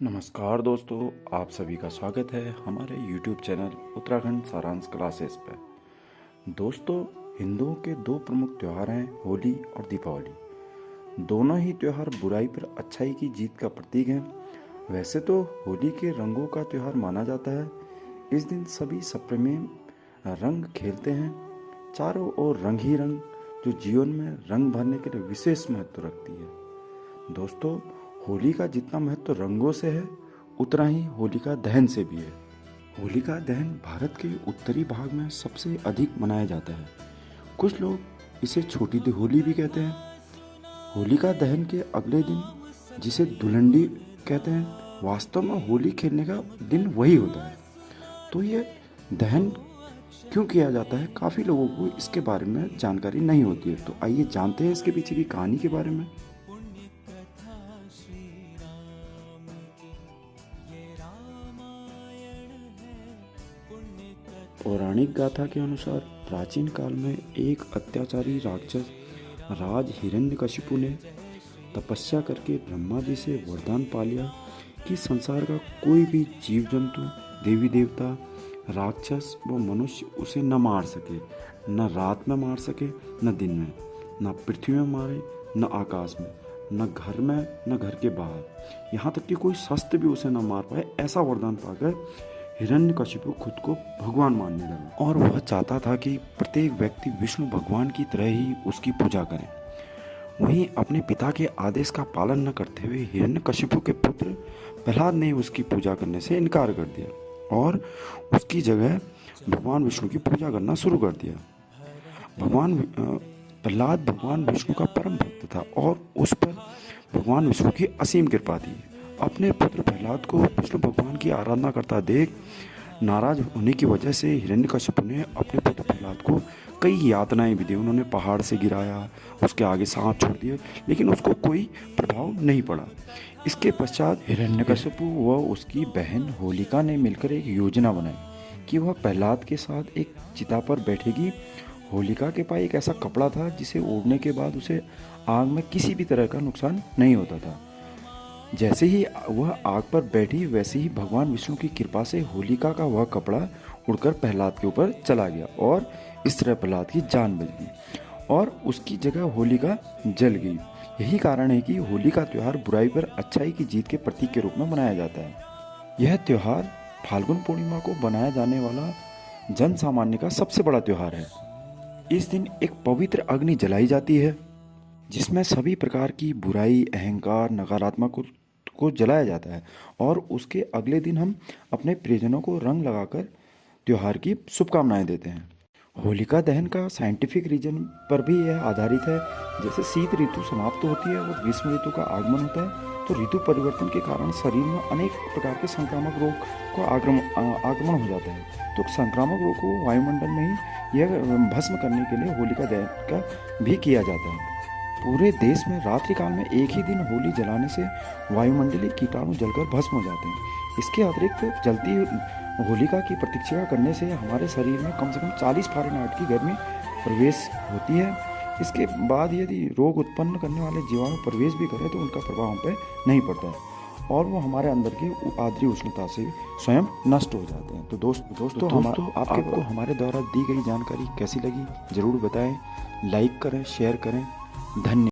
नमस्कार दोस्तों, आप सभी का स्वागत है हमारे YouTube चैनल उत्तराखंड सारांश क्लासेस पर। दोस्तों, हिंदुओं के दो प्रमुख त्यौहार हैं होली और दीपावली। दोनों ही त्यौहार बुराई पर अच्छाई की जीत का प्रतीक हैं। वैसे तो होली के रंगों का त्यौहार माना जाता है। इस दिन सभी सप्रेमी रंग खेलते हैं। चारों ओर रंग ही रंग, जो जीवन में रंग भरने के लिए विशेष महत्व रखती है। दोस्तों, होली का जितना महत्व रंगों से है, उतना ही होलिका दहन से भी है। होलिका दहन भारत के उत्तरी भाग में सबसे अधिक मनाया जाता है। कुछ लोग इसे छोटी होली भी कहते हैं। होलिका दहन के अगले दिन, जिसे धुलंडी कहते हैं, वास्तव में होली खेलने का दिन वही होता है। तो ये दहन क्यों किया जाता है, काफ़ी लोगों को इसके बारे में जानकारी नहीं होती है। तो आइए जानते हैं इसके पीछे की कहानी के बारे में। पौराणिक गाथा के अनुसार प्राचीन काल में एक अत्याचारी राक्षस राज हिरण्यकशिपु ने तपस्या करके ब्रह्मा जी से वरदान पा लिया कि संसार का कोई भी जीव जंतु, देवी देवता, राक्षस व मनुष्य उसे न मार सके। न रात में मार सके, न दिन में, न पृथ्वी में मारे, न आकाश में, न घर में, न घर के बाहर, यहाँ तक कि कोई शस्त्र भी उसे न मार पाए। ऐसा वरदान पाकर हिरण्यकशिपु खुद को भगवान मानने लगा और वह चाहता था कि प्रत्येक व्यक्ति विष्णु भगवान की तरह ही उसकी पूजा करे। वहीं अपने पिता के आदेश का पालन न करते हुए हिरण्यकशिपु के पुत्र प्रहलाद ने उसकी पूजा करने से इनकार कर दिया और उसकी जगह भगवान विष्णु की पूजा करना शुरू कर दिया। प्रहलाद भगवान विष्णु का परम भक्त था और उस पर भगवान विष्णु की असीम कृपा थी। अपने पुत्र प्रहलाद को विष्णु भगवान की आराधना करता देख नाराज होने की वजह से हिरण्यकशिपु ने अपने पुत्र प्रहलाद को कई यातनाएं भी दी। उन्होंने पहाड़ से गिराया, उसके आगे सांप छोड़ दिए, लेकिन उसको कोई प्रभाव नहीं पड़ा। इसके पश्चात हिरण्यकशिपु व उसकी बहन होलिका ने मिलकर एक योजना बनाई कि वह प्रहलाद के साथ एक चिता पर बैठेगी। होलिका के पास एक ऐसा कपड़ा था जिसे ओढ़ने के बाद उसे आग में किसी भी तरह का नुकसान नहीं होता था। जैसे ही वह आग पर बैठी, वैसे ही भगवान विष्णु की कृपा से होलिका का वह कपड़ा उड़कर प्रहलाद के ऊपर चला गया और इस तरह प्रहलाद की जान बच गई और उसकी जगह होलिका जल गई। यही कारण है कि होली का त्यौहार बुराई पर अच्छाई की जीत के प्रतीक के रूप में मनाया जाता है। यह त्यौहार फाल्गुन पूर्णिमा को बनाया जाने वाला जन सामान्य का सबसे बड़ा त्यौहार है। इस दिन एक पवित्र अग्नि जलाई जाती है जिसमें सभी प्रकार की बुराई, अहंकार, नकारात्मक को जलाया जाता है और उसके अगले दिन हम अपने प्रियजनों को रंग लगाकर त्यौहार की शुभकामनाएं देते हैं। होलिका दहन का साइंटिफिक रीजन पर भी यह आधारित है। जैसे शीत ऋतु समाप्त होती है और ग्रीष्म ऋतु का आगमन होता है, तो ऋतु परिवर्तन के कारण शरीर में अनेक प्रकार के संक्रामक रोग को आगमन हो जाता है। तो संक्रामक रोग को वायुमंडल में ही यह भस्म करने के लिए होलिका दहन का भी किया जाता है। पूरे देश में रात्रि काल में एक ही दिन होली जलाने से वायुमंडलीय कीटाणु जलकर भस्म हो जाते हैं। इसके अतिरिक्त जलती होलिका की प्रतीक्षा करने से हमारे शरीर में कम से कम 40 फ़ारेनहाइट की गर्मी प्रवेश होती है। इसके बाद यदि रोग उत्पन्न करने वाले जीवाणु प्रवेश भी करें तो उनका प्रभाव हम पर नहीं पड़ता है और वो हमारे अंदर की आर्द्र उष्णता से स्वयं नष्ट हो जाते हैं। तो दोस्तों आपको हमारे द्वारा दी गई जानकारी कैसी लगी, ज़रूर बताएं। लाइक करें, शेयर करें। धन्यवाद।